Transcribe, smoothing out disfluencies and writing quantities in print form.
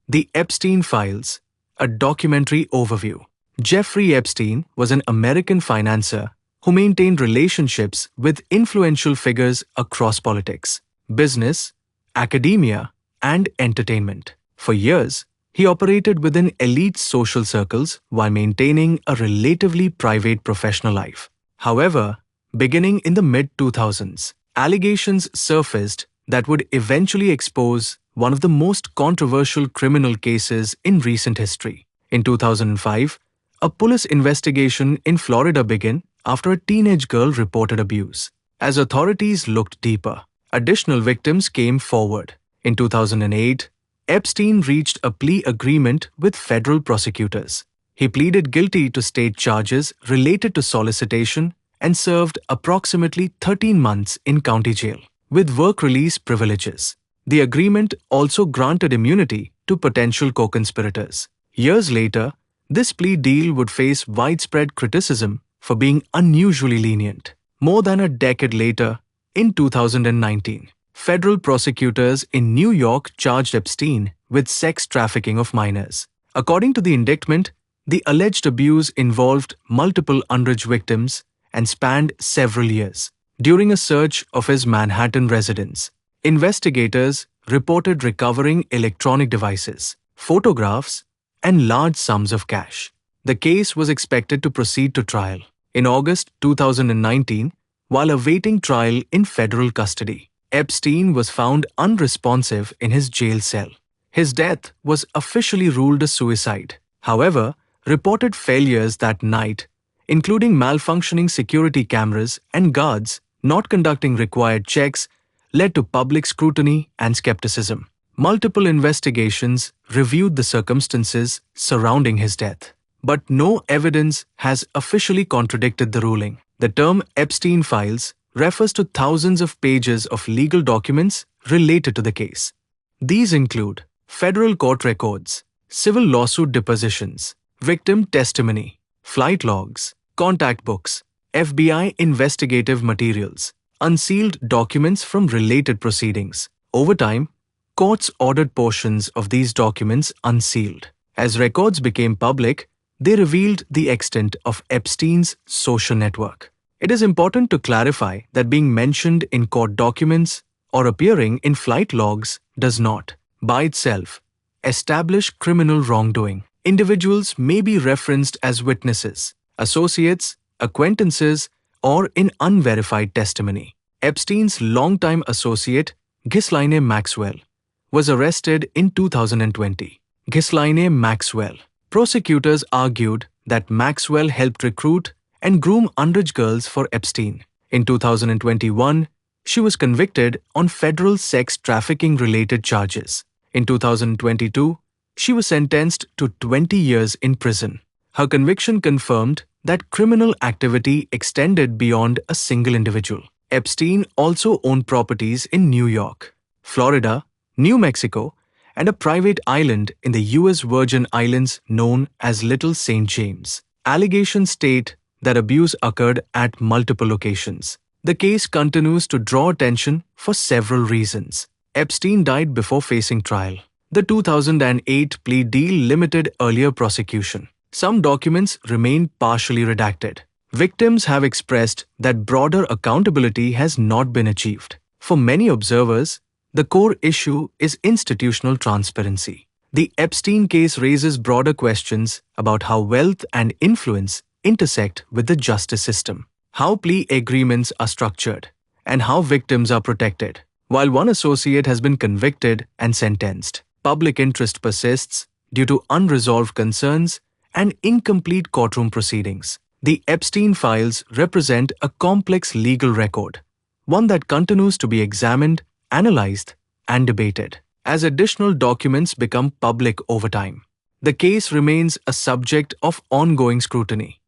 The Epstein Files, a documentary overview. Jeffrey Epstein was an American financier who maintained relationships with influential figures across politics, business, academia, and entertainment. For years, he operated within elite social circles while maintaining a relatively private professional life. However, beginning in the mid-2000s, allegations surfaced that would eventually expose one of the most controversial criminal cases in recent history. In 2005, a police investigation in Florida began after a teenage girl reported abuse. As authorities looked deeper, additional victims came forward. In 2008, Epstein reached a plea agreement with federal prosecutors. He pleaded guilty to state charges related to solicitation and served approximately 13 months in county jail, with work release privileges. The agreement also granted immunity to potential co-conspirators. Years later, this plea deal would face widespread criticism for being unusually lenient. More than a decade later, in 2019, federal prosecutors in New York charged Epstein with sex trafficking of minors. According to the indictment, the alleged abuse involved multiple underage victims and spanned several years. During a search of his Manhattan residence, investigators reported recovering electronic devices, photographs, and large sums of cash. The case was expected to proceed to trial in August 2019, while awaiting trial in federal custody. Epstein was found unresponsive in his jail cell. His death was officially ruled a suicide. However, reported failures that night, including malfunctioning security cameras and guards not conducting required checks, led to public scrutiny and skepticism. Multiple investigations reviewed the circumstances surrounding his death, but no evidence has officially contradicted the ruling. The term Epstein Files refers to thousands of pages of legal documents related to the case. These include federal court records, civil lawsuit depositions, victim testimony, flight logs, contact books, FBI investigative materials, unsealed documents from related proceedings. Over time, courts ordered portions of these documents unsealed. As records became public, they revealed the extent of Epstein's social network. It is important to clarify that being mentioned in court documents or appearing in flight logs does not, by itself, establish criminal wrongdoing. Individuals may be referenced as witnesses, associates, acquaintances, or in unverified testimony. Epstein's longtime associate, Ghislaine Maxwell, was arrested in 2020. Ghislaine Maxwell. Prosecutors argued that Maxwell helped recruit and groom underage girls for Epstein. In 2021, she was convicted on federal sex trafficking-related charges. In 2022, she was sentenced to 20 years in prison. Her conviction confirmed that criminal activity extended beyond a single individual. Epstein also owned properties in New York, Florida, New Mexico, and a private island in the U.S. Virgin Islands known as Little St. James. Allegations state that abuse occurred at multiple locations. The case continues to draw attention for several reasons. Epstein died before facing trial. The 2008 plea deal limited earlier prosecution. Some documents remain partially redacted. Victims have expressed that broader accountability has not been achieved. For many observers, the core issue is institutional transparency. The Epstein case raises broader questions about how wealth and influence intersect with the justice system, how plea agreements are structured, and how victims are protected. While one associate has been convicted and sentenced, public interest persists due to unresolved concerns and incomplete courtroom proceedings. The Epstein Files represent a complex legal record, one that continues to be examined, analyzed, and debated. As additional documents become public over time, the case remains a subject of ongoing scrutiny.